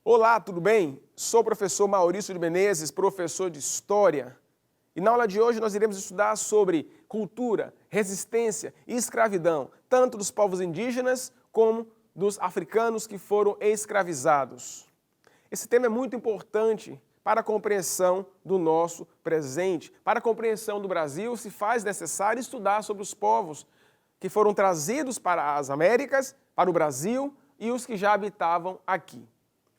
Olá, tudo bem? Sou o professor Maurício de Menezes, professor de História. E na aula de hoje nós iremos estudar sobre cultura, resistência e escravidão, tanto dos povos indígenas como dos africanos que foram escravizados. Esse tema é muito importante para a compreensão do nosso presente. Para a compreensão do Brasil, se faz necessário estudar sobre os povos que foram trazidos para as Américas, para o Brasil e os que já habitavam aqui.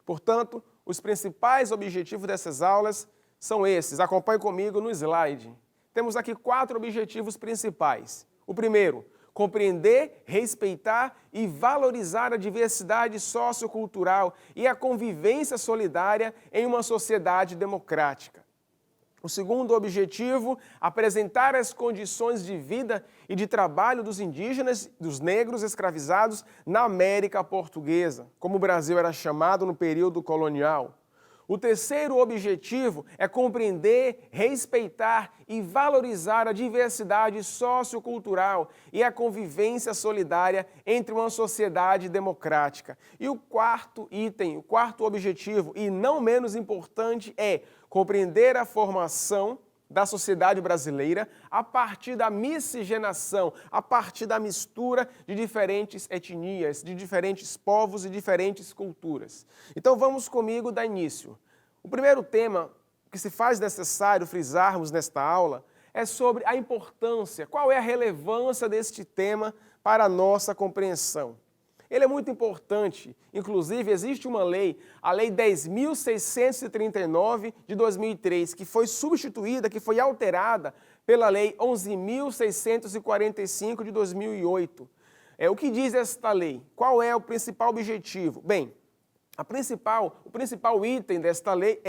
Portanto, os principais objetivos dessas aulas são esses. Acompanhe comigo no slide. Temos aqui 4 objetivos principais. O primeiro, compreender, respeitar e valorizar a diversidade sociocultural e a convivência solidária em uma sociedade democrática. O segundo objetivo, apresentar as condições de vida e de trabalho dos indígenas, dos negros escravizados na América Portuguesa, como o Brasil era chamado no período colonial. O terceiro objetivo é compreender, respeitar e valorizar a diversidade sociocultural e a convivência solidária entre uma sociedade democrática. E o quarto item, o quarto objetivo, e não menos importante, é compreender a formação da sociedade brasileira a partir da miscigenação, a partir da mistura de diferentes etnias, de diferentes povos e diferentes culturas. Então vamos comigo dar início. O primeiro tema que se faz necessário frisarmos nesta aula é sobre a importância, qual é a relevância deste tema para a nossa compreensão. Ele é muito importante, inclusive existe uma lei, a Lei 10.639 de 2003, que foi substituída, que foi alterada pela Lei 11.645 de 2008. O que diz esta lei? Qual é o principal objetivo? Bem, o principal item desta lei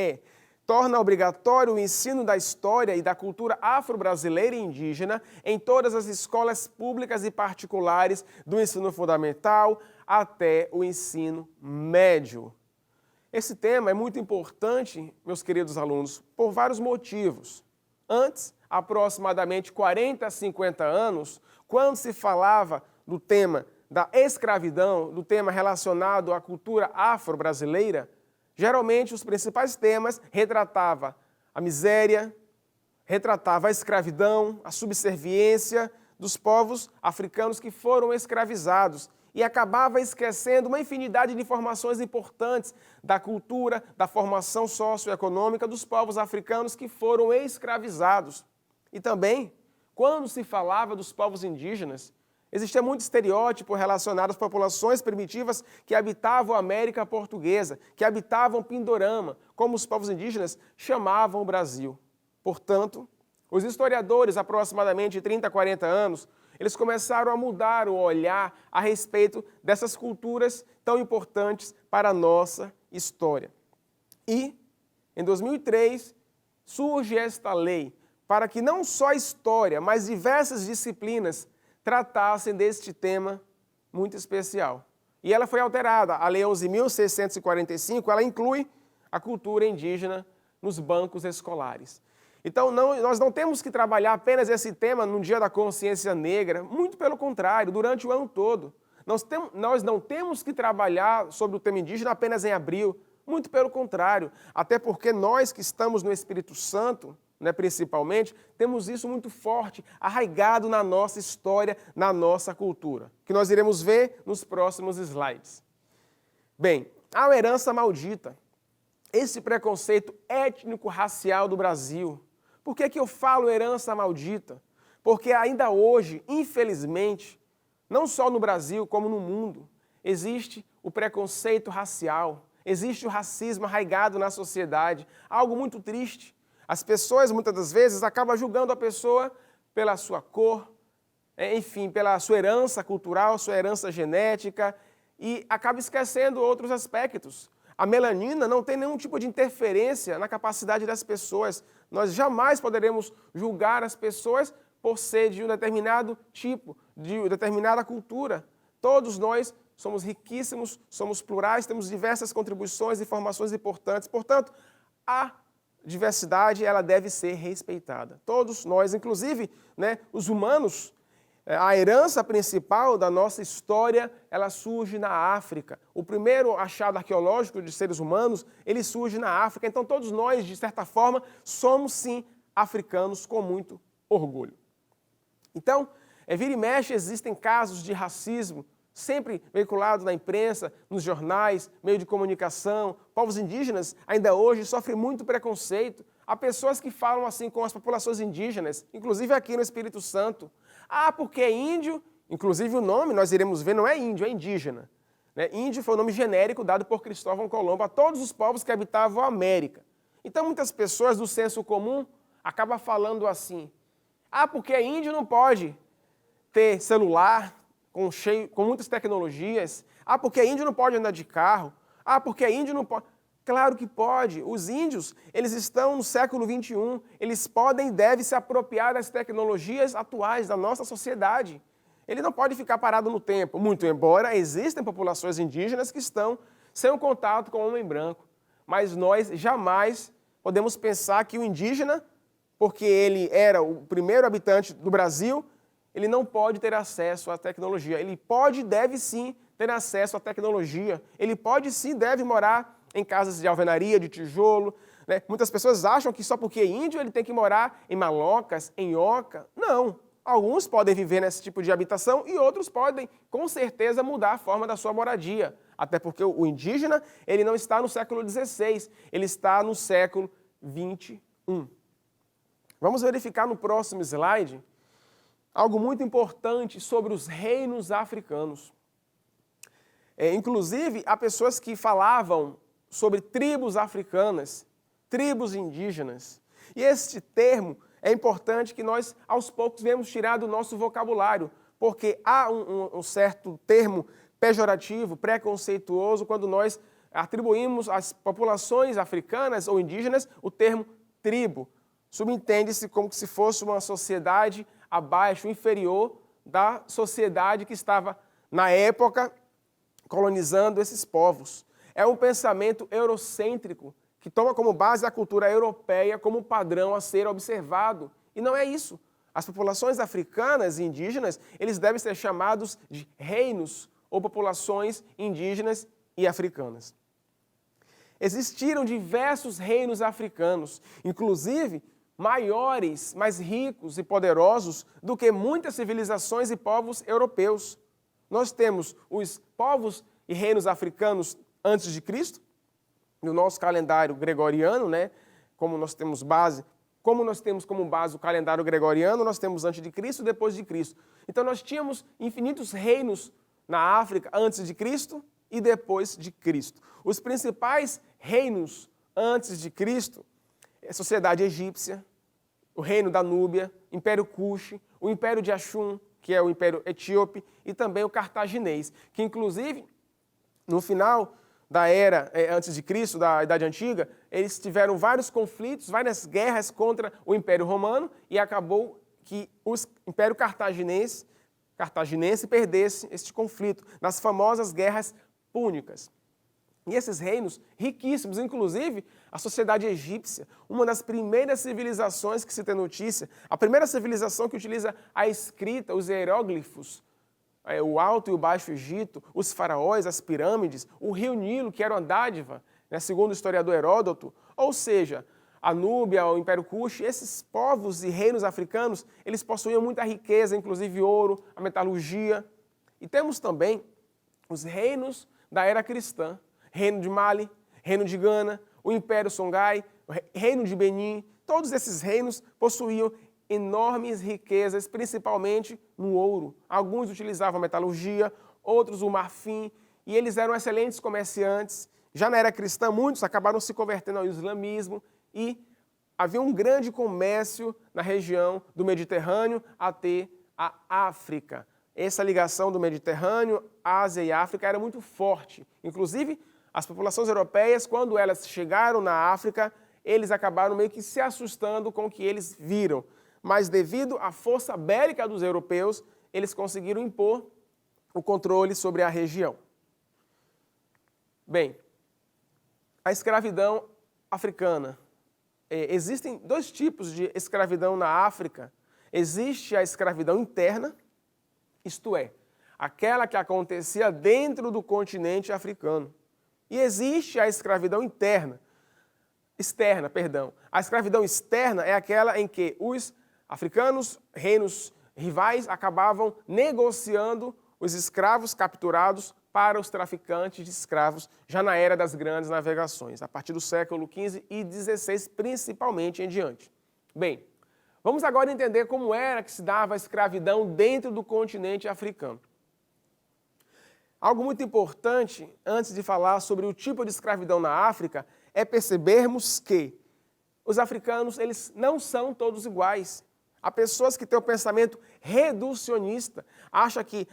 torna obrigatório o ensino da história e da cultura afro-brasileira e indígena em todas as escolas públicas e particulares do ensino fundamental até o ensino médio. Esse tema é muito importante, meus queridos alunos, por vários motivos. Antes, aproximadamente 40 a 50 anos, quando se falava do tema da escravidão, do tema relacionado à cultura afro-brasileira, geralmente os principais temas retratavam a miséria, retratava a escravidão, a subserviência dos povos africanos que foram escravizados e acabava esquecendo uma infinidade de informações importantes da cultura, da formação socioeconômica dos povos africanos que foram escravizados. E também, quando se falava dos povos indígenas, existia muito estereótipo relacionado às populações primitivas que habitavam a América Portuguesa, que habitavam Pindorama, como os povos indígenas chamavam o Brasil. Portanto, os historiadores, aproximadamente de 30 a 40 anos, eles começaram a mudar o olhar a respeito dessas culturas tão importantes para a nossa história. E, em 2003, surge esta lei para que não só a história, mas diversas disciplinas tratassem deste tema muito especial. E ela foi alterada. A Lei 11.645, ela inclui a cultura indígena nos bancos escolares. Então, nós não temos que trabalhar apenas esse tema no Dia da Consciência Negra, muito pelo contrário, durante o ano todo. Nós não temos que trabalhar sobre o tema indígena apenas em abril, muito pelo contrário, até porque nós que estamos no Espírito Santo, principalmente, temos isso muito forte, arraigado na nossa história, na nossa cultura, que nós iremos ver nos próximos slides. Bem, a herança maldita, esse preconceito étnico-racial do Brasil. Por que eu falo herança maldita? Porque ainda hoje, infelizmente, não só no Brasil como no mundo, existe o preconceito racial, existe o racismo arraigado na sociedade, algo muito triste. As pessoas, muitas das vezes, acabam julgando a pessoa pela sua cor, enfim, pela sua herança cultural, sua herança genética, e acaba esquecendo outros aspectos. A melanina não tem nenhum tipo de interferência na capacidade das pessoas. Nós jamais poderemos julgar as pessoas por ser de um determinado tipo, de uma determinada cultura. Todos nós somos riquíssimos, somos plurais, temos diversas contribuições e informações importantes. Portanto, a diversidade ela deve ser respeitada. Todos nós, inclusive os humanos, A herança principal da nossa história, ela surge na África. O primeiro achado arqueológico de seres humanos, ele surge na África. Então todos nós, de certa forma, somos sim africanos com muito orgulho. Então, vira e mexe, existem casos de racismo, sempre veiculados na imprensa, nos jornais, meio de comunicação. Povos indígenas ainda hoje sofrem muito preconceito. Há pessoas que falam assim com as populações indígenas, inclusive aqui no Espírito Santo. Ah, porque é índio, inclusive o nome, nós iremos ver, não é índio, é indígena. Índio foi o nome genérico dado por Cristóvão Colombo a todos os povos que habitavam a América. Então muitas pessoas do senso comum acabam falando assim, ah, porque é índio não pode ter celular com muitas tecnologias, ah, porque índio não pode andar de carro, ah, porque índio não pode... Claro que pode. Os índios, eles estão no século XXI, eles podem e devem se apropriar das tecnologias atuais da nossa sociedade. Ele não pode ficar parado no tempo, muito embora existem populações indígenas que estão sem um contato com o homem branco. Mas nós jamais podemos pensar que o indígena, porque ele era o primeiro habitante do Brasil, ele não pode ter acesso à tecnologia. Ele pode e deve sim ter acesso à tecnologia. Ele pode sim e deve morar em casas de alvenaria, de tijolo. Muitas pessoas acham que só porque é índio ele tem que morar em malocas, em oca. Não. Alguns podem viver nesse tipo de habitação e outros podem, com certeza, mudar a forma da sua moradia. Até porque o indígena, ele não está no século XVI, ele está no século XXI. Vamos verificar no próximo slide algo muito importante sobre os reinos africanos. Inclusive, há pessoas que falavam sobre tribos africanas, tribos indígenas. E este termo é importante que nós, aos poucos, venhamos tirar do nosso vocabulário, porque há um certo termo pejorativo, preconceituoso, quando nós atribuímos às populações africanas ou indígenas o termo tribo. Subentende-se como se fosse uma sociedade abaixo, inferior da sociedade que estava, na época, colonizando esses povos. É um pensamento eurocêntrico que toma como base a cultura europeia como padrão a ser observado. E não é isso. As populações africanas e indígenas, eles devem ser chamados de reinos ou populações indígenas e africanas. Existiram diversos reinos africanos, inclusive maiores, mais ricos e poderosos do que muitas civilizações e povos europeus. Nós temos os povos e reinos africanos antes de Cristo, no nosso calendário gregoriano, como nós temos como base o calendário gregoriano, nós temos antes de Cristo e depois de Cristo. Então nós tínhamos infinitos reinos na África antes de Cristo e depois de Cristo. Os principais reinos antes de Cristo é a sociedade egípcia, o reino da Núbia, Império Kush, o Império de Axum, que é o Império Etíope, e também o cartaginês, que inclusive no final da era antes de Cristo, da Idade Antiga, eles tiveram vários conflitos, várias guerras contra o Império Romano e acabou que o Império Cartaginense perdesse este conflito nas famosas guerras púnicas. E esses reinos riquíssimos, inclusive a sociedade egípcia, uma das primeiras civilizações que se tem notícia, a primeira civilização que utiliza a escrita, os hieróglifos, o Alto e o Baixo Egito, os faraós, as pirâmides, o rio Nilo, que era uma dádiva, segundo o historiador Heródoto, ou seja, a Núbia, o Império Kush, esses povos e reinos africanos, eles possuíam muita riqueza, inclusive ouro, a metalurgia. E temos também os reinos da era cristã, reino de Mali, reino de Gana, o Império Songhai, o reino de Benin, todos esses reinos possuíam enormes riquezas, principalmente no ouro. Alguns utilizavam a metalurgia, outros o marfim, e eles eram excelentes comerciantes. Já na era cristã, muitos acabaram se convertendo ao islamismo e havia um grande comércio na região do Mediterrâneo até a África. Essa ligação do Mediterrâneo, Ásia e África era muito forte. Inclusive, as populações europeias, quando elas chegaram na África, eles acabaram meio que se assustando com o que eles viram. Mas devido à força bélica dos europeus, eles conseguiram impor o controle sobre a região. Bem, a escravidão africana. Existem dois tipos de escravidão na África. Existe a escravidão interna isto é, aquela que acontecia dentro do continente africano. E existe a escravidão externa. A escravidão externa é aquela em que os africanos, reinos rivais, acabavam negociando os escravos capturados para os traficantes de escravos, já na era das grandes navegações, a partir do século XV e XVI, principalmente em diante. Bem, vamos agora entender como era que se dava a escravidão dentro do continente africano. Algo muito importante, antes de falar sobre o tipo de escravidão na África, é percebermos que os africanos, eles não são todos iguais. Há pessoas que têm o pensamento reducionista, acham que,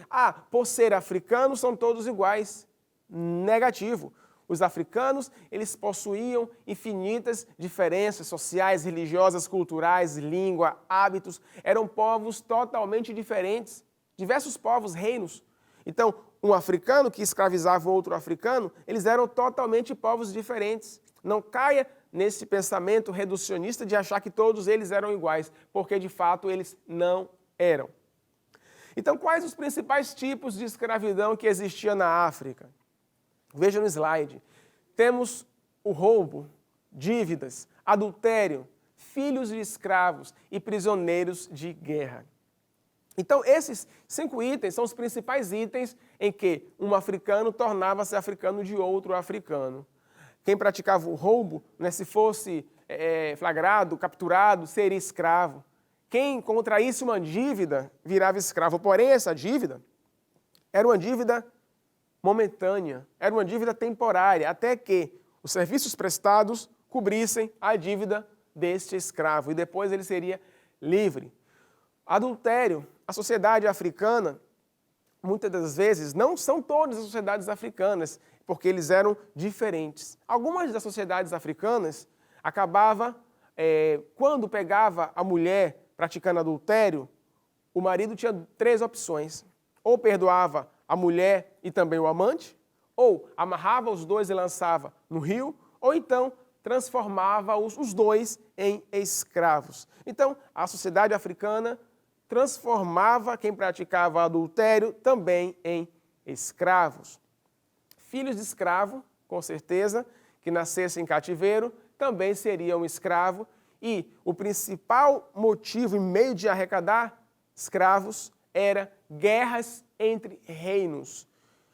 por ser africanos, são todos iguais. Negativo. Os africanos, eles possuíam infinitas diferenças sociais, religiosas, culturais, língua, hábitos. Eram povos totalmente diferentes. Diversos povos, reinos. Então, um africano que escravizava outro africano, eles eram totalmente povos diferentes. Não caia nesse pensamento reducionista de achar que todos eles eram iguais, porque de fato eles não eram. Então, quais os principais tipos de escravidão que existia na África? Veja no slide. Temos o roubo, dívidas, adultério, filhos de escravos e prisioneiros de guerra. Então, esses 5 itens são os principais itens em que um africano tornava-se africano de outro africano. Quem praticava o roubo, se fosse flagrado, capturado, seria escravo. Quem contraísse uma dívida virava escravo. Porém, essa dívida era uma dívida momentânea, era uma dívida temporária, até que os serviços prestados cobrissem a dívida deste escravo e depois ele seria livre. Adultério. A sociedade africana, muitas das vezes, não são todas as sociedades africanas, porque eles eram diferentes. Algumas das sociedades africanas acabavam, quando pegava a mulher praticando adultério, o marido tinha 3 opções. Ou perdoava a mulher e também o amante, ou amarrava os dois e lançava no rio, ou então transformava os dois em escravos. Então, a sociedade africana transformava quem praticava adultério também em escravos. Filhos de escravo, com certeza, que nascessem em cativeiro, também seriam escravos. E o principal motivo e meio de arrecadar escravos era guerras entre reinos.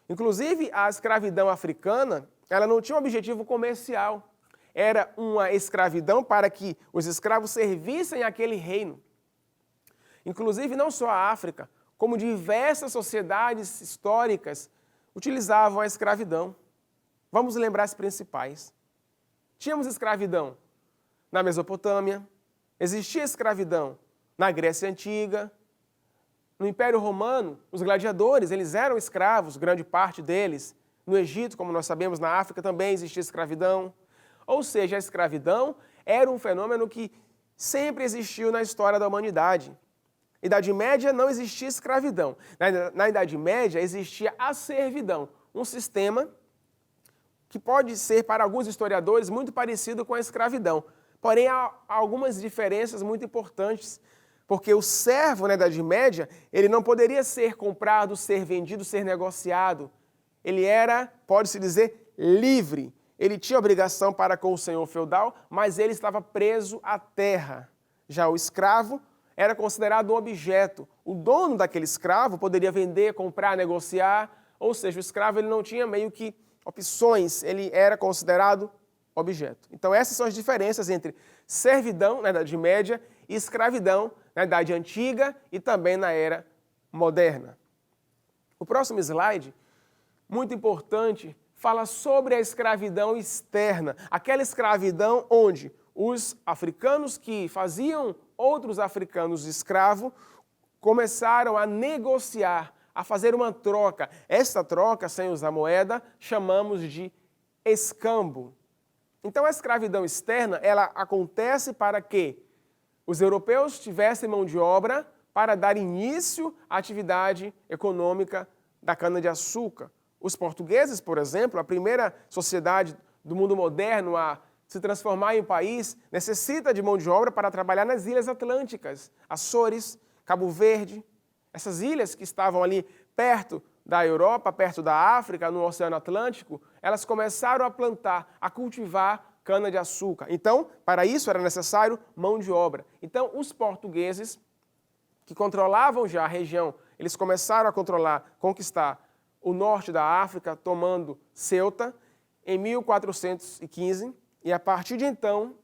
Inclusive, a escravidão africana, ela não tinha um objetivo comercial. Era uma escravidão para que os escravos servissem àquele reino. Inclusive, não só a África, como diversas sociedades históricas utilizavam a escravidão. Vamos lembrar as principais. Tínhamos escravidão na Mesopotâmia, existia escravidão na Grécia Antiga, no Império Romano, os gladiadores, eles eram escravos, grande parte deles. No Egito, como nós sabemos, na África também existia escravidão. Ou seja, a escravidão era um fenômeno que sempre existiu na história da humanidade. Na Idade Média não existia escravidão. Na Idade Média existia a servidão, um sistema que pode ser, para alguns historiadores, muito parecido com a escravidão. Porém, há algumas diferenças muito importantes, porque o servo na Idade Média, ele não poderia ser comprado, ser vendido, ser negociado. Ele era, pode-se dizer, livre. Ele tinha obrigação para com o senhor feudal, mas ele estava preso à terra. Já o escravo era considerado um objeto. O dono daquele escravo poderia vender, comprar, negociar, ou seja, o escravo ele não tinha meio que opções, ele era considerado objeto. Então essas são as diferenças entre servidão na Idade Média e escravidão na Idade Antiga e também na Era Moderna. O próximo slide, muito importante, fala sobre a escravidão externa, aquela escravidão onde os africanos que faziam outros africanos escravos começaram a negociar, a fazer uma troca. Essa troca, sem usar moeda, chamamos de escambo. Então a escravidão externa, ela acontece para que os europeus tivessem mão de obra para dar início à atividade econômica da cana-de-açúcar. Os portugueses, por exemplo, a primeira sociedade do mundo moderno a se transformar em um país, necessita de mão de obra para trabalhar nas ilhas atlânticas, Açores, Cabo Verde. Essas ilhas que estavam ali perto da Europa, perto da África, no Oceano Atlântico, elas começaram a plantar, a cultivar cana-de-açúcar. Então, para isso era necessário mão de obra. Então, os portugueses, que controlavam já a região, eles começaram a conquistar o norte da África, tomando Ceuta, em 1415, e a partir de então,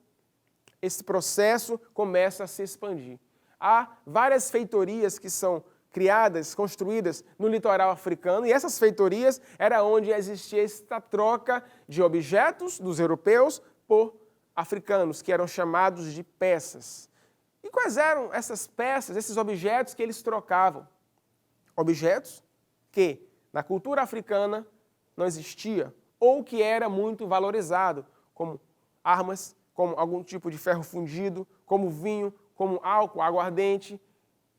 esse processo começa a se expandir. Há várias feitorias que são criadas, construídas no litoral africano, e essas feitorias era onde existia esta troca de objetos dos europeus por africanos, que eram chamados de peças. E quais eram essas peças, esses objetos que eles trocavam? Objetos que na cultura africana não existia, ou que era muito valorizado, como armas, como algum tipo de ferro fundido, como vinho, como álcool, aguardente,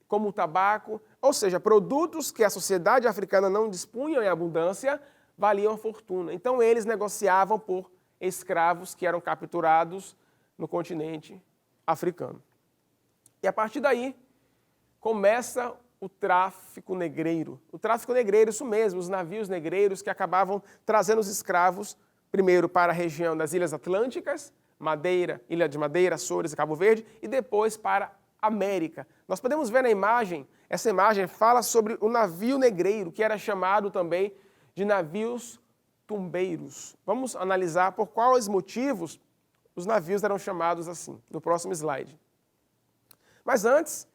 como tabaco, ou seja, produtos que a sociedade africana não dispunha em abundância, valiam a fortuna. Então eles negociavam por escravos que eram capturados no continente africano. E a partir daí começa o tráfico negreiro. O tráfico negreiro, isso mesmo, os navios negreiros que acabavam trazendo os escravos, primeiro para a região das Ilhas Atlânticas, Madeira, Ilha de Madeira, Açores e Cabo Verde, e depois para a América. Nós podemos ver na imagem, essa imagem fala sobre o navio negreiro, que era chamado também de navios tumbeiros. Vamos analisar por quais motivos os navios eram chamados assim, no próximo slide. Mas antes,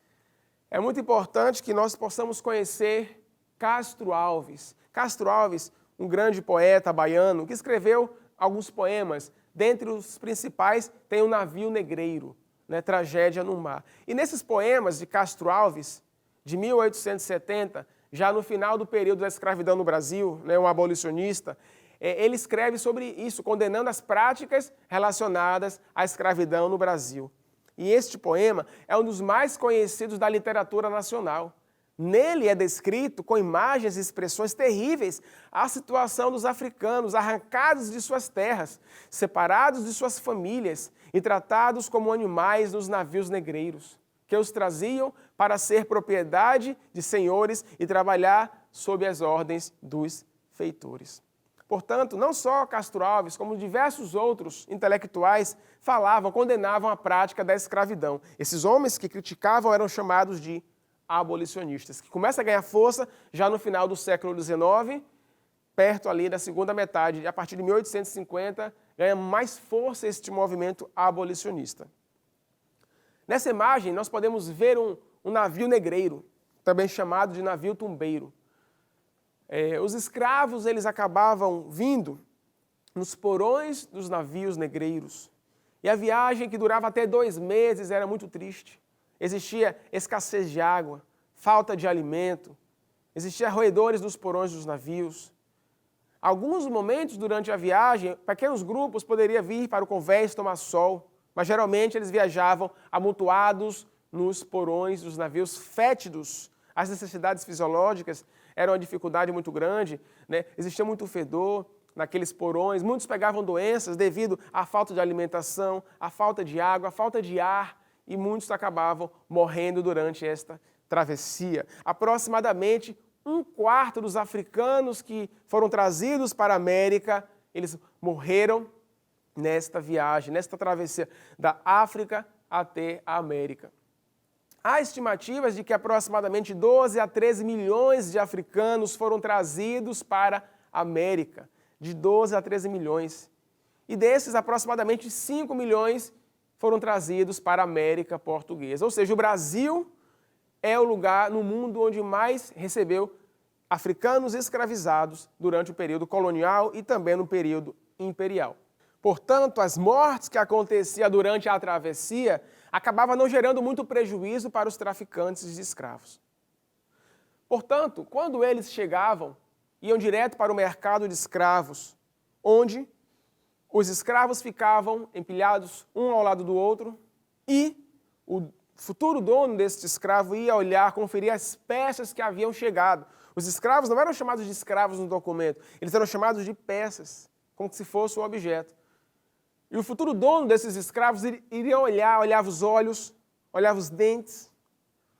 é muito importante que nós possamos conhecer Castro Alves. Castro Alves, um grande poeta baiano, que escreveu alguns poemas. Dentre os principais tem o Navio Negreiro, né, Tragédia no Mar. E nesses poemas de Castro Alves, de 1870, já no final do período da escravidão no Brasil, né, um abolicionista, ele escreve sobre isso, condenando as práticas relacionadas à escravidão no Brasil. E este poema é um dos mais conhecidos da literatura nacional. Nele é descrito, com imagens e expressões terríveis, a situação dos africanos arrancados de suas terras, separados de suas famílias e tratados como animais nos navios negreiros, que os traziam para ser propriedade de senhores e trabalhar sob as ordens dos feitores. Portanto, não só Castro Alves, como diversos outros intelectuais falavam, condenavam a prática da escravidão. Esses homens que criticavam eram chamados de abolicionistas, que começa a ganhar força já no final do século XIX, perto ali da segunda metade, a partir de 1850, ganha mais força este movimento abolicionista. Nessa imagem, nós podemos ver um navio negreiro, também chamado de navio tumbeiro. Os escravos eles acabavam vindo nos porões dos navios negreiros. E a viagem, que durava até 2 meses, era muito triste. Existia escassez de água, falta de alimento, existia roedores nos porões dos navios. Alguns momentos durante a viagem, pequenos grupos poderiam vir para o convés tomar sol, mas geralmente eles viajavam amontoados nos porões dos navios fétidos. As necessidades fisiológicas eram uma dificuldade muito grande, né? Existia muito fedor naqueles porões, muitos pegavam doenças devido à falta de alimentação, à falta de água, à falta de ar, e muitos acabavam morrendo durante esta travessia. Aproximadamente 1/4 dos africanos que foram trazidos para a América, eles morreram nesta viagem, nesta travessia da África até a América. Há estimativas de que aproximadamente 12 a 13 milhões de africanos foram trazidos para a América, de 12 a 13 milhões. E desses, aproximadamente 5 milhões foram trazidos para a América Portuguesa. Ou seja, o Brasil é o lugar no mundo onde mais recebeu africanos escravizados durante o período colonial e também no período imperial. Portanto, as mortes que aconteciam durante a travessia acabavam não gerando muito prejuízo para os traficantes de escravos. Portanto, quando eles chegavam, iam direto para o mercado de escravos, onde os escravos ficavam empilhados um ao lado do outro e o futuro dono deste escravo ia olhar, conferir as peças que haviam chegado. Os escravos não eram chamados de escravos no documento, eles eram chamados de peças, como se fosse um objeto. E o futuro dono desses escravos iria olhava os olhos, olhava os dentes,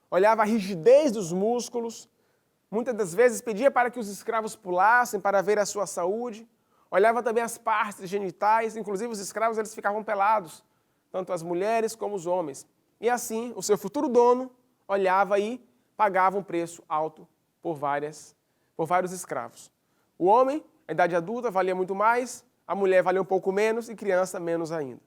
olhava a rigidez dos músculos, muitas das vezes pedia para que os escravos pulassem para ver a sua saúde, olhava também as partes genitais, inclusive os escravos eles ficavam pelados, tanto as mulheres como os homens. E assim, o seu futuro dono olhava e pagava um preço alto por vários escravos. O homem, a idade adulta, valia muito mais, a mulher valia um pouco menos e criança menos ainda.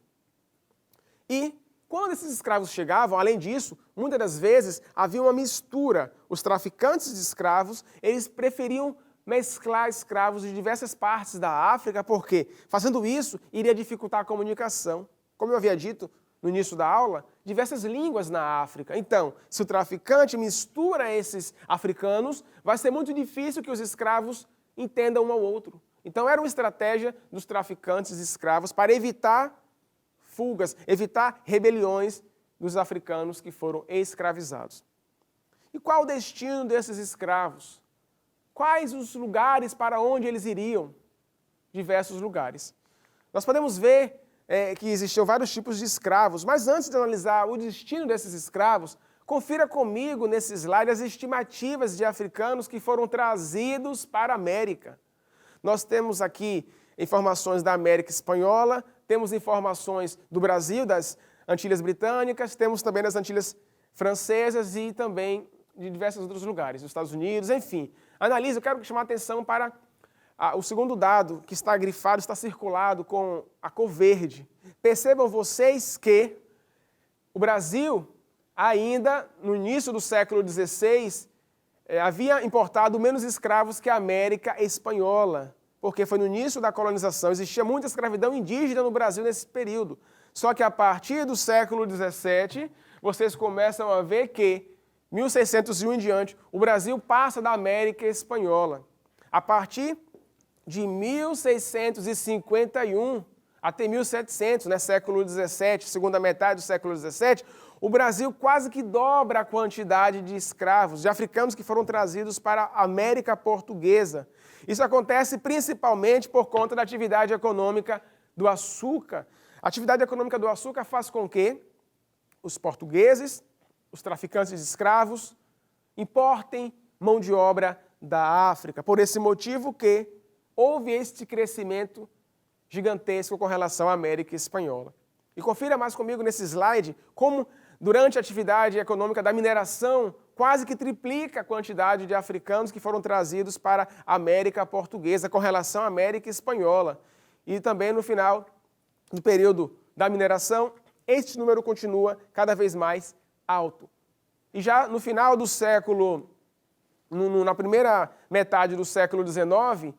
E quando esses escravos chegavam, além disso, muitas das vezes havia uma mistura. Os traficantes de escravos, eles preferiam mesclar escravos de diversas partes da África, porque fazendo isso iria dificultar a comunicação. Como eu havia dito no início da aula, diversas línguas na África. Então, se o traficante mistura esses africanos, vai ser muito difícil que os escravos entendam um ao outro. Então, era uma estratégia dos traficantes de escravos para evitar fugas, evitar rebeliões dos africanos que foram escravizados. E qual o destino desses escravos? Quais os lugares para onde eles iriam? Diversos lugares. Nós podemos ver que existiam vários tipos de escravos, mas antes de analisar o destino desses escravos, confira comigo nesse slide as estimativas de africanos que foram trazidos para a América. Nós temos aqui informações da América Espanhola, temos informações do Brasil, das Antilhas Britânicas, temos também das Antilhas Francesas e também de diversos outros lugares, dos Estados Unidos, enfim. Analise, eu quero chamar a atenção para o segundo dado, que está grifado, está circulado com a cor verde. Percebam vocês que o Brasil, ainda no início do século XVI, havia importado menos escravos que a América Espanhola, porque foi no início da colonização, existia muita escravidão indígena no Brasil nesse período. Só que a partir do século XVII, vocês começam a ver que, 1601 em diante, o Brasil passa da América Espanhola. A partir de 1651 até 1700, século XVII, segunda metade do século XVII, o Brasil quase que dobra a quantidade de escravos, de africanos que foram trazidos para a América Portuguesa. Isso acontece principalmente por conta da atividade econômica do açúcar. A atividade econômica do açúcar faz com que os portugueses, os traficantes de escravos, importem mão de obra da África. Por esse motivo que houve este crescimento gigantesco com relação à América Espanhola. E confira mais comigo nesse slide como, durante a atividade econômica da mineração, quase que triplica a quantidade de africanos que foram trazidos para a América Portuguesa com relação à América Espanhola. E também no final do período da mineração, este número continua cada vez mais alto. E já no final do século, na primeira metade do século XIX,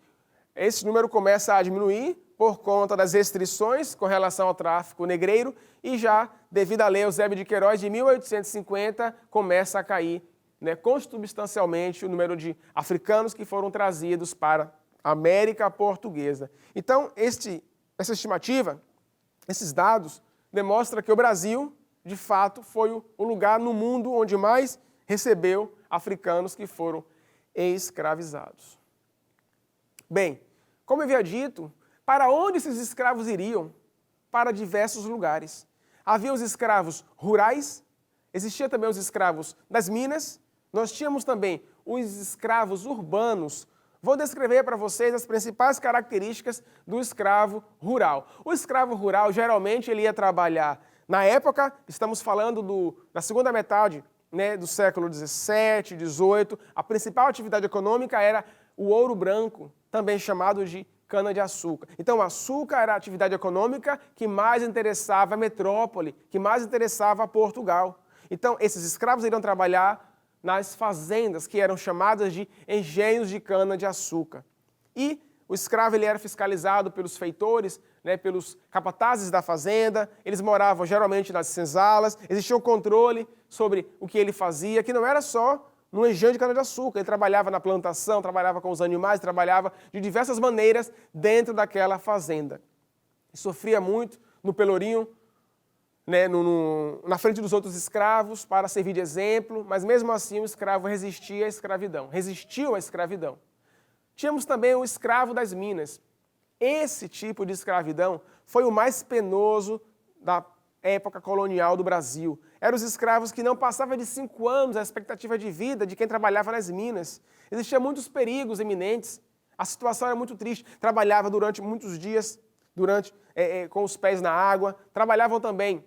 esse número começa a diminuir por conta das restrições com relação ao tráfico negreiro e já, devido à lei Eusébio de Queiroz de 1850, começa a cair consubstancialmente o número de africanos que foram trazidos para a América Portuguesa. Então, essa estimativa, esses dados, demonstram que o Brasil, de fato, foi o lugar no mundo onde mais recebeu africanos que foram escravizados. Bem, como eu havia dito, para onde esses escravos iriam? Para diversos lugares. Havia os escravos rurais, existia também os escravos das minas, nós tínhamos também os escravos urbanos. Vou descrever para vocês as principais características do escravo rural. O escravo rural, geralmente, ele ia trabalhar, na época, estamos falando da segunda metade do século XVII, XVIII, a principal atividade econômica era o ouro branco, também chamado de cana-de-açúcar. Então, o açúcar era a atividade econômica que mais interessava a metrópole, que mais interessava a Portugal. Então, esses escravos iriam trabalhar nas fazendas, que eram chamadas de engenhos de cana-de-açúcar. E o escravo ele era fiscalizado pelos feitores, pelos capatazes da fazenda, eles moravam geralmente nas senzalas, existia um controle sobre o que ele fazia, que não era só no engenho de cana-de-açúcar, ele trabalhava na plantação, trabalhava com os animais, trabalhava de diversas maneiras dentro daquela fazenda. E sofria muito no pelourinho, na frente dos outros escravos, para servir de exemplo, mas mesmo assim o escravo resistiu à escravidão. Tínhamos também o escravo das minas. Esse tipo de escravidão foi o mais penoso da época colonial do Brasil. eram os escravos que não passavam de 5 anos a expectativa de vida de quem trabalhava nas minas. Existiam muitos perigos iminentes. A situação era muito triste. Trabalhava durante muitos dias, com os pés na água. Trabalhavam também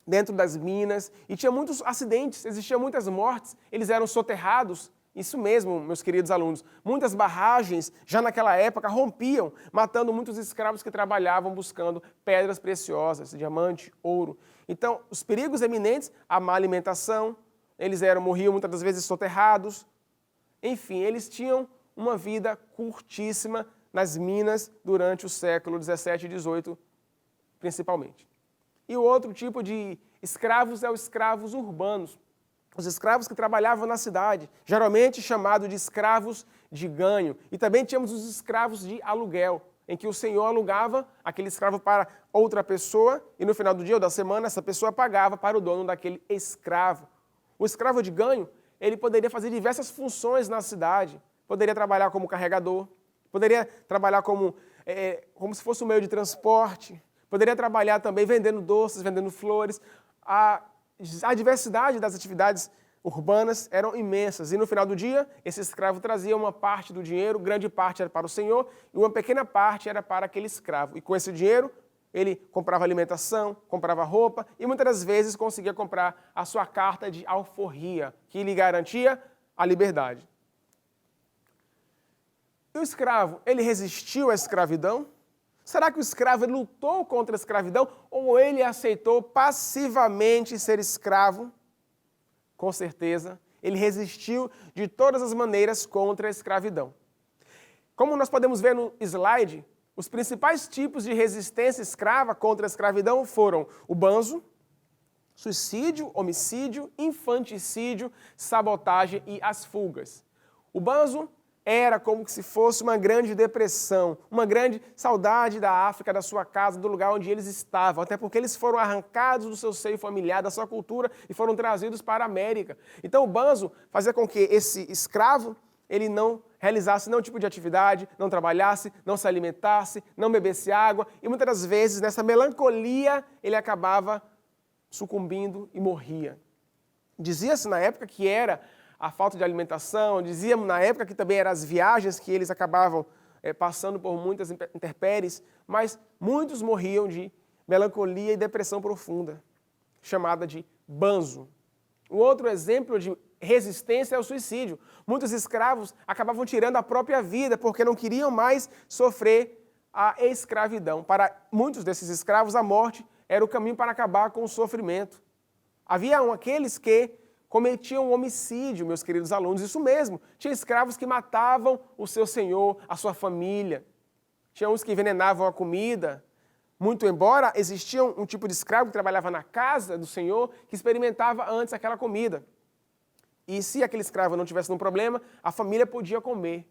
dentro das minas. E tinha muitos acidentes, existiam muitas mortes. Eles eram soterrados. Isso mesmo, meus queridos alunos. Muitas barragens, já naquela época, rompiam, matando muitos escravos que trabalhavam buscando pedras preciosas, diamante, ouro. Então, os perigos eminentes, a má alimentação, morriam muitas das vezes soterrados. Enfim, eles tinham uma vida curtíssima nas minas durante o século 17 e 18, principalmente. E o outro tipo de escravos é os escravos urbanos. Os escravos que trabalhavam na cidade, geralmente chamados de escravos de ganho. E também tínhamos os escravos de aluguel, em que o senhor alugava aquele escravo para outra pessoa e no final do dia ou da semana essa pessoa pagava para o dono daquele escravo. O escravo de ganho, ele poderia fazer diversas funções na cidade. Poderia trabalhar como carregador, poderia trabalhar como se fosse um meio de transporte, poderia trabalhar também vendendo doces, vendendo flores. A diversidade das atividades urbanas eram imensas. E no final do dia, esse escravo trazia uma parte do dinheiro, grande parte era para o senhor, e uma pequena parte era para aquele escravo. E com esse dinheiro, ele comprava alimentação, comprava roupa, e muitas das vezes conseguia comprar a sua carta de alforria, que lhe garantia a liberdade. E o escravo, ele resistiu à escravidão? Será que o escravo lutou contra a escravidão ou ele aceitou passivamente ser escravo? Com certeza, ele resistiu de todas as maneiras contra a escravidão. Como nós podemos ver no slide, os principais tipos de resistência escrava contra a escravidão foram o banzo, suicídio, homicídio, infanticídio, sabotagem e as fugas. O banzo era como se fosse uma grande depressão, uma grande saudade da África, da sua casa, do lugar onde eles estavam, até porque eles foram arrancados do seu seio familiar, da sua cultura e foram trazidos para a América. Então o banzo fazia com que esse escravo, ele não realizasse nenhum tipo de atividade, não trabalhasse, não se alimentasse, não bebesse água e muitas das vezes nessa melancolia ele acabava sucumbindo e morria. Dizia-se na época que era a falta de alimentação, dizíamos na época que também eram as viagens que eles acabavam passando por muitas intempéries, mas muitos morriam de melancolia e depressão profunda, chamada de banzo. Um outro exemplo de resistência é o suicídio. Muitos escravos acabavam tirando a própria vida porque não queriam mais sofrer a escravidão. Para muitos desses escravos, a morte era o caminho para acabar com o sofrimento. Havia aqueles que cometiam homicídio, meus queridos alunos, isso mesmo. Tinha escravos que matavam o seu senhor, a sua família. Tinha uns que envenenavam a comida. Muito embora existia um tipo de escravo que trabalhava na casa do senhor, que experimentava antes aquela comida. E se aquele escravo não tivesse nenhum problema, a família podia comer.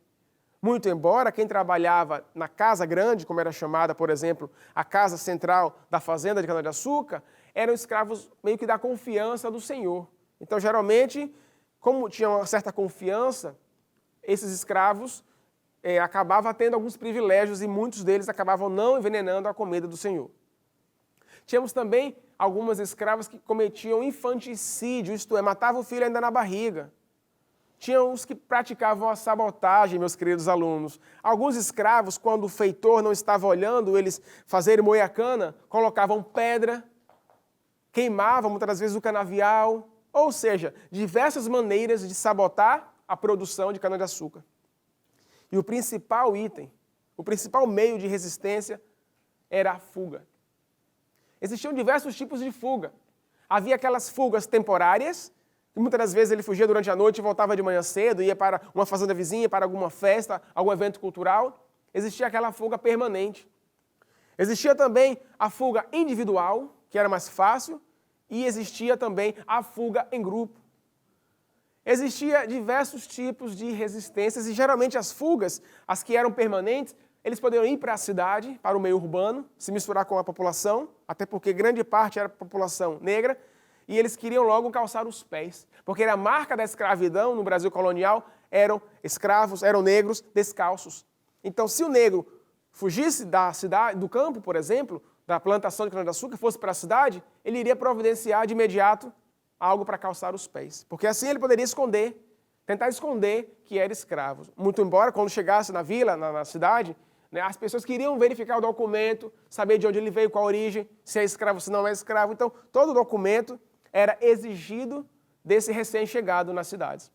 Muito embora quem trabalhava na casa grande, como era chamada, por exemplo, a casa central da fazenda de cana-de-açúcar, eram escravos meio que da confiança do senhor. Então, geralmente, como tinham uma certa confiança, esses escravos acabavam tendo alguns privilégios e muitos deles acabavam não envenenando a comida do senhor. Tínhamos também algumas escravas que cometiam infanticídio, isto é, matavam o filho ainda na barriga. Tinha os que praticavam a sabotagem, meus queridos alunos. Alguns escravos, quando o feitor não estava olhando eles fazerem moer a cana, colocavam pedra, queimavam muitas das vezes o canavial, ou seja, diversas maneiras de sabotar a produção de cana-de-açúcar. E o principal item, o principal meio de resistência era a fuga. Existiam diversos tipos de fuga. Havia aquelas fugas temporárias, que muitas das vezes ele fugia durante a noite e voltava de manhã cedo, ia para uma fazenda vizinha, para alguma festa, algum evento cultural. Existia aquela fuga permanente. Existia também a fuga individual, que era mais fácil, e existia também a fuga em grupo. Existia diversos tipos de resistências e geralmente as fugas, as que eram permanentes, eles poderiam ir para a cidade, para o meio urbano, se misturar com a população, até porque grande parte era população negra, e eles queriam logo calçar os pés, porque era a marca da escravidão no Brasil colonial, eram escravos, eram negros descalços. Então, se o negro fugisse da cidade, do campo, por exemplo, da plantação de cana-de-açúcar, fosse para a cidade, ele iria providenciar de imediato algo para calçar os pés. Porque assim ele poderia tentar esconder que era escravo. Muito embora, quando chegasse na vila, na cidade, né, as pessoas queriam verificar o documento, saber de onde ele veio, qual a origem, se é escravo, se não é escravo. Então, todo documento era exigido desse recém-chegado nas cidades.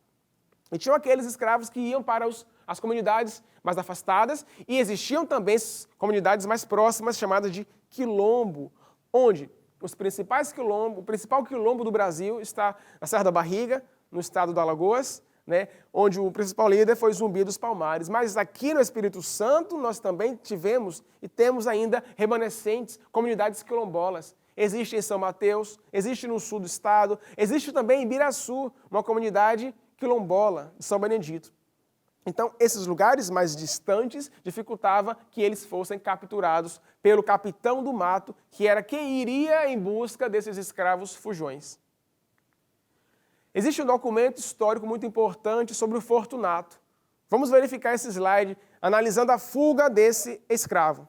E tinham aqueles escravos que iam para as comunidades mais afastadas, e existiam também comunidades mais próximas, chamadas de quilombo, onde o principal quilombo do Brasil está na Serra da Barriga, no estado do Alagoas, né, onde o principal líder foi Zumbi dos Palmares. Mas aqui no Espírito Santo nós também tivemos e temos ainda remanescentes comunidades quilombolas. Existe em São Mateus, existe no sul do estado, existe também em Ibiraçu, uma comunidade quilombola de São Benedito. Então, esses lugares mais distantes dificultava que eles fossem capturados pelo capitão do mato, que era quem iria em busca desses escravos fujões. Existe um documento histórico muito importante sobre o Fortunato. Vamos verificar esse slide analisando a fuga desse escravo.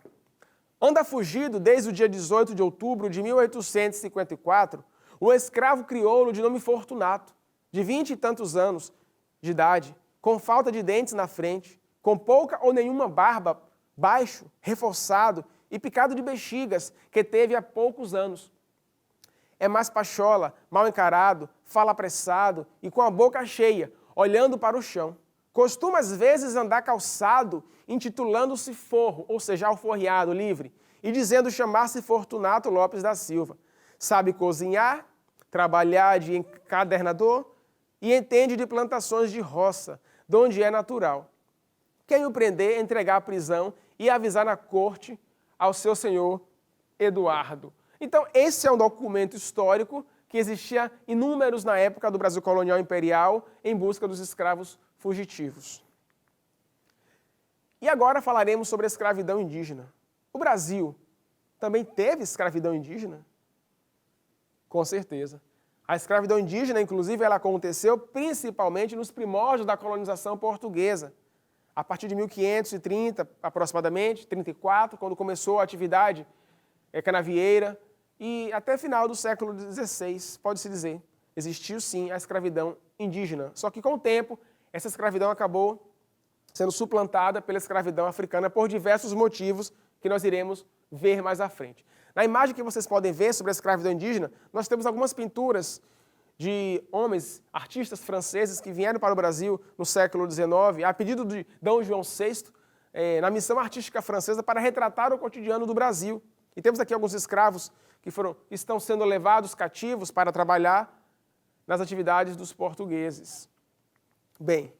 Anda fugido desde o dia 18 de outubro de 1854, o escravo crioulo de nome Fortunato, de 20 e tantos anos de idade, com falta de dentes na frente, com pouca ou nenhuma barba, baixo, reforçado e picado de bexigas, que teve há poucos anos. É mais pachola, mal encarado, fala apressado e com a boca cheia, olhando para o chão. Costuma às vezes andar calçado, intitulando-se forro, ou seja, alforriado, livre, e dizendo chamar-se Fortunato Lopes da Silva. Sabe cozinhar, trabalhar de encadernador e entende de plantações de roça, de onde é natural. Quem o prender, entregar à prisão e avisar na corte ao seu senhor Eduardo. Então, esse é um documento histórico que existia inúmeros na época do Brasil colonial imperial em busca dos escravos fugitivos. E agora falaremos sobre a escravidão indígena. O Brasil também teve escravidão indígena? Com certeza. A escravidão indígena, inclusive, ela aconteceu principalmente nos primórdios da colonização portuguesa. A partir de 1530, aproximadamente, 34, quando começou a atividade canavieira, e até final do século XVI, pode-se dizer, existiu sim a escravidão indígena. Só que com o tempo, essa escravidão acabou sendo suplantada pela escravidão africana por diversos motivos que nós iremos ver mais à frente. Na imagem que vocês podem ver sobre a escravidão indígena, nós temos algumas pinturas de homens, artistas franceses que vieram para o Brasil no século XIX, a pedido de D. João VI, na missão artística francesa para retratar o cotidiano do Brasil. E temos aqui alguns escravos que estão sendo levados cativos para trabalhar nas atividades dos portugueses. Bem,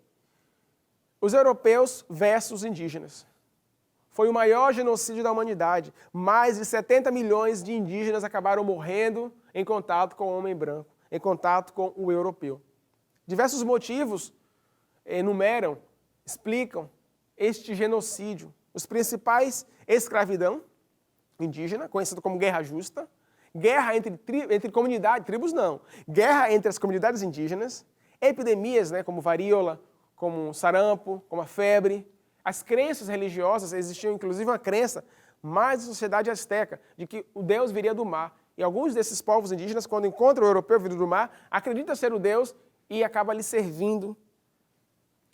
os europeus versus indígenas. Foi o maior genocídio da humanidade. Mais de 70 milhões de indígenas acabaram morrendo em contato com o homem branco, em contato com o europeu. Diversos motivos enumeram, explicam este genocídio. Os principais: escravidão indígena, conhecido como guerra justa, guerra entre comunidades, tribos não, guerra entre as comunidades indígenas, epidemias, como varíola, como sarampo, como a febre, as crenças religiosas. Existia inclusive uma crença mais da sociedade asteca, de que o Deus viria do mar. E alguns desses povos indígenas, quando encontram o europeu vindo do mar, acreditam ser o Deus e acaba lhe servindo.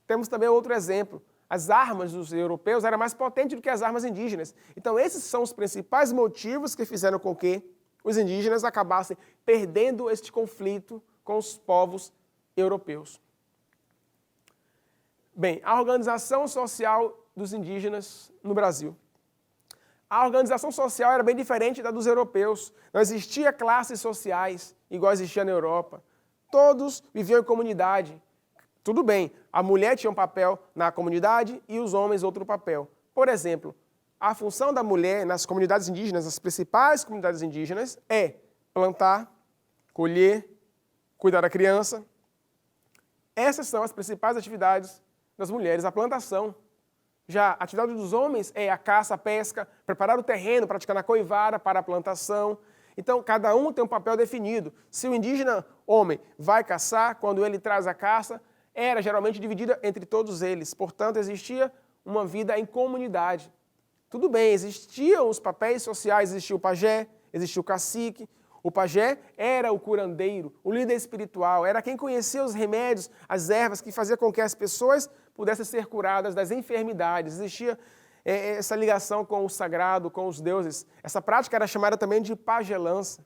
Temos também outro exemplo. As armas dos europeus eram mais potentes do que as armas indígenas. Então, esses são os principais motivos que fizeram com que os indígenas acabassem perdendo este conflito com os povos europeus. Bem, a organização social dos indígenas no Brasil. A organização social era bem diferente da dos europeus. Não existia classes sociais igual existia na Europa. Todos viviam em comunidade. Tudo bem, a mulher tinha um papel na comunidade e os homens outro papel. Por exemplo, a função da mulher nas comunidades indígenas, nas principais comunidades indígenas, é plantar, colher, cuidar da criança. Essas são as principais atividades das mulheres, a plantação. Já a atividade dos homens é a caça, a pesca, preparar o terreno, praticar a coivara para a plantação. Então, cada um tem um papel definido. Se o indígena homem vai caçar, quando ele traz a caça, era geralmente dividida entre todos eles. Portanto, existia uma vida em comunidade. Tudo bem, existiam os papéis sociais, existia o pajé, existia o cacique. O pajé era o curandeiro, o líder espiritual, era quem conhecia os remédios, as ervas que fazia com que as pessoas pudessem ser curadas das enfermidades. Existia essa ligação com o sagrado, com os deuses. Essa prática era chamada também de pagelança.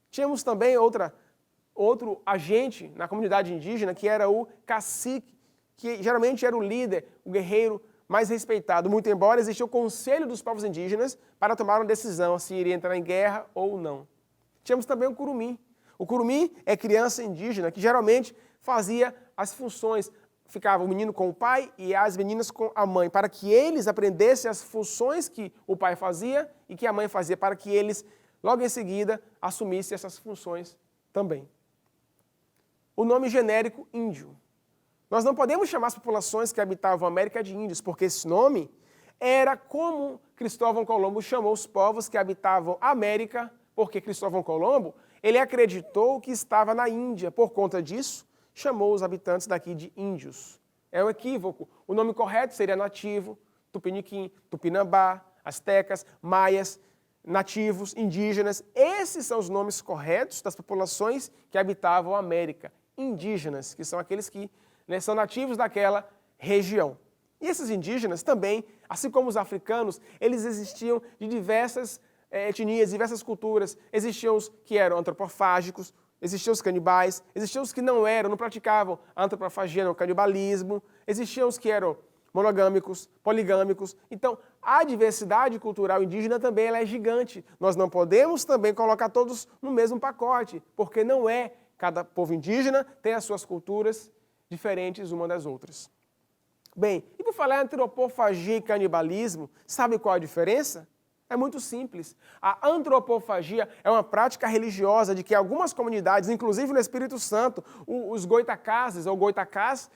Tínhamos também outro agente na comunidade indígena, que era o cacique, que geralmente era o líder, o guerreiro mais respeitado, muito embora existia o conselho dos povos indígenas para tomar uma decisão se iria entrar em guerra ou não. Tínhamos também o curumim. O curumim é criança indígena que geralmente fazia as funções, ficava o menino com o pai e as meninas com a mãe, para que eles aprendessem as funções que o pai fazia e que a mãe fazia, para que eles, logo em seguida, assumissem essas funções também. O nome genérico índio. Nós não podemos chamar as populações que habitavam a América de índios, porque esse nome era como Cristóvão Colombo chamou os povos que habitavam a América, porque Cristóvão Colombo, ele acreditou que estava na Índia. Por conta disso, chamou os habitantes daqui de índios. É um equívoco. O nome correto seria nativo, tupiniquim, tupinambá, astecas, maias, nativos, indígenas. Esses são os nomes corretos das populações que habitavam a América. Indígenas, que são aqueles que são nativos daquela região. E esses indígenas também, assim como os africanos, eles existiam de diversas etnias, diversas culturas. Existiam os que eram antropofágicos, existiam os canibais, existiam os que não eram, não praticavam a antropofagia, o canibalismo, existiam os que eram monogâmicos, poligâmicos. Então, a diversidade cultural indígena também ela é gigante. Nós não podemos também colocar todos no mesmo pacote, porque não é. Cada povo indígena tem as suas culturas diferentes uma das outras. Bem, e por falar em antropofagia e canibalismo, sabe qual a diferença? É muito simples. A antropofagia é uma prática religiosa de que algumas comunidades, inclusive no Espírito Santo, os goitacazes ou goitacás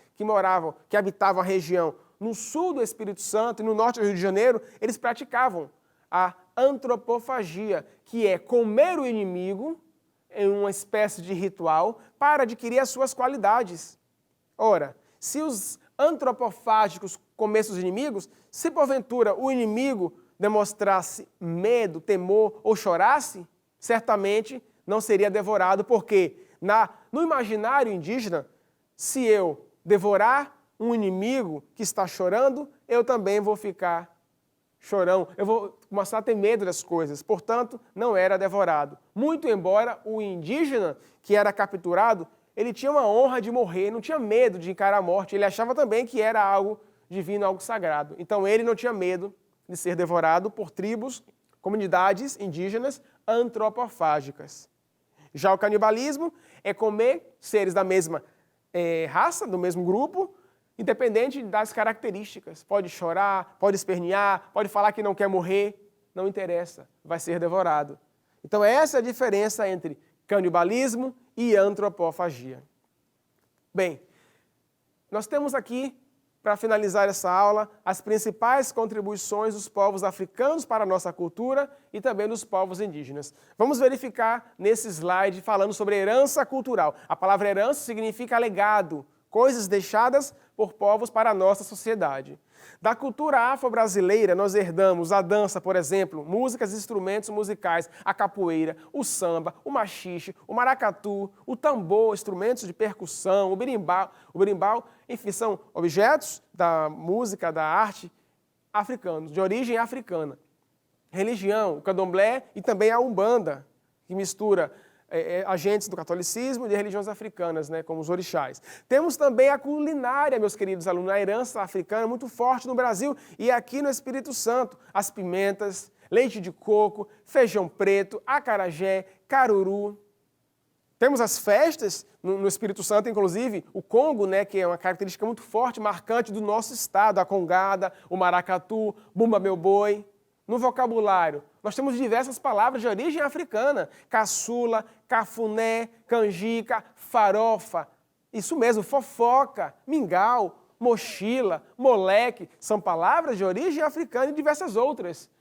que habitavam a região no sul do Espírito Santo e no norte do Rio de Janeiro, eles praticavam a antropofagia, que é comer o inimigo em uma espécie de ritual para adquirir as suas qualidades. Ora, se os antropofágicos comessem os inimigos, se porventura o inimigo demonstrasse medo, temor ou chorasse, certamente não seria devorado, porque no imaginário indígena, se eu devorar um inimigo que está chorando, eu também vou ficar chorão, eu vou começar a ter medo das coisas, portanto, não era devorado. Muito embora o indígena que era capturado, ele tinha uma honra de morrer, não tinha medo de encarar a morte, ele achava também que era algo divino, algo sagrado. Então ele não tinha medo de ser devorado por tribos, comunidades indígenas antropofágicas. Já o canibalismo é comer seres da mesma raça, do mesmo grupo, independente das características. Pode chorar, pode espernear, pode falar que não quer morrer, não interessa, vai ser devorado. Então essa é a diferença entre canibalismo e antropofagia. Bem, nós temos aqui, para finalizar essa aula, as principais contribuições dos povos africanos para a nossa cultura e também dos povos indígenas. Vamos verificar nesse slide falando sobre herança cultural. A palavra herança significa legado, coisas deixadas por povos para a nossa sociedade. Da cultura afro-brasileira, nós herdamos a dança, por exemplo, músicas e instrumentos musicais, a capoeira, o samba, o maxixe, o maracatu, o tambor, instrumentos de percussão, o berimbau, enfim, são objetos da música, da arte africanos, de origem africana. Religião, o candomblé e também a umbanda, que mistura agentes do catolicismo e de religiões africanas, como os orixás. Temos também a culinária, meus queridos alunos, a herança africana muito forte no Brasil e aqui no Espírito Santo. As pimentas, leite de coco, feijão preto, acarajé, caruru. Temos as festas no Espírito Santo, inclusive o Congo, que é uma característica muito forte, marcante do nosso estado, a congada, o maracatu, bumba meu boi. No vocabulário, nós temos diversas palavras de origem africana, caçula, cafuné, canjica, farofa, isso mesmo, fofoca, mingau, mochila, moleque, são palavras de origem africana e diversas outras.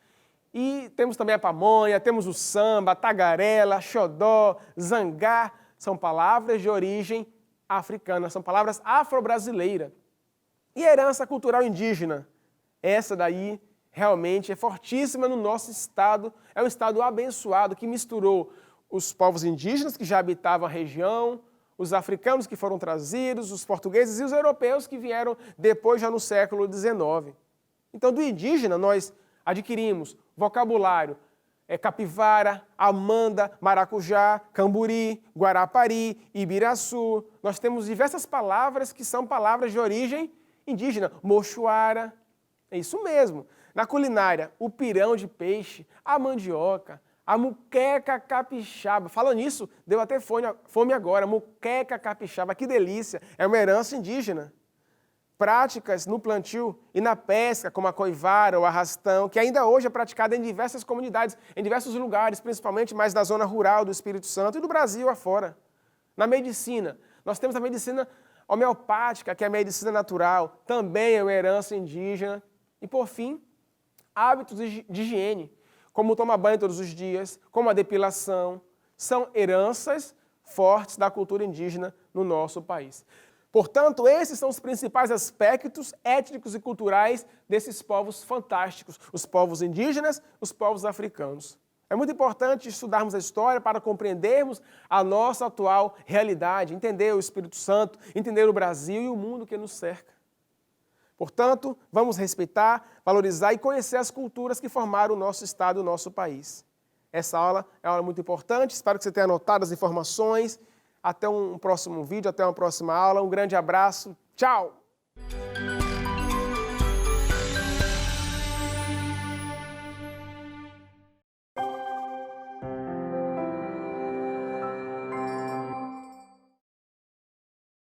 E temos também a pamonha, temos o samba, a tagarela, xodó, zangá, são palavras de origem africana, são palavras afro-brasileiras. E a herança cultural indígena? Essa daí realmente é fortíssima no nosso estado, é um estado abençoado que misturou os povos indígenas que já habitavam a região, os africanos que foram trazidos, os portugueses e os europeus que vieram depois, já no século XIX. Então, do indígena, nós adquirimos vocabulário, capivara, amanda, maracujá, camburi, guarapari, ibiraçu. Nós temos diversas palavras que são palavras de origem indígena. Mochuara, é isso mesmo. Na culinária, o pirão de peixe, a mandioca, a muqueca capixaba. Falando nisso, deu até fome agora. Muqueca capixaba, que delícia. É uma herança indígena. Práticas no plantio e na pesca, como a coivara ou arrastão, que ainda hoje é praticada em diversas comunidades, em diversos lugares, principalmente mais na zona rural do Espírito Santo e do Brasil afora. Na medicina, nós temos a medicina homeopática, que é a medicina natural, também é uma herança indígena. E, por fim, hábitos de higiene, como tomar banho todos os dias, como a depilação, são heranças fortes da cultura indígena no nosso país. Portanto, esses são os principais aspectos étnicos e culturais desses povos fantásticos, os povos indígenas, os povos africanos. É muito importante estudarmos a história para compreendermos a nossa atual realidade, entender o Espírito Santo, entender o Brasil e o mundo que nos cerca. Portanto, vamos respeitar, valorizar e conhecer as culturas que formaram o nosso estado e o nosso país. Essa aula é uma aula muito importante, espero que você tenha anotado as informações. Até um próximo vídeo, até uma próxima aula. Um grande abraço. Tchau!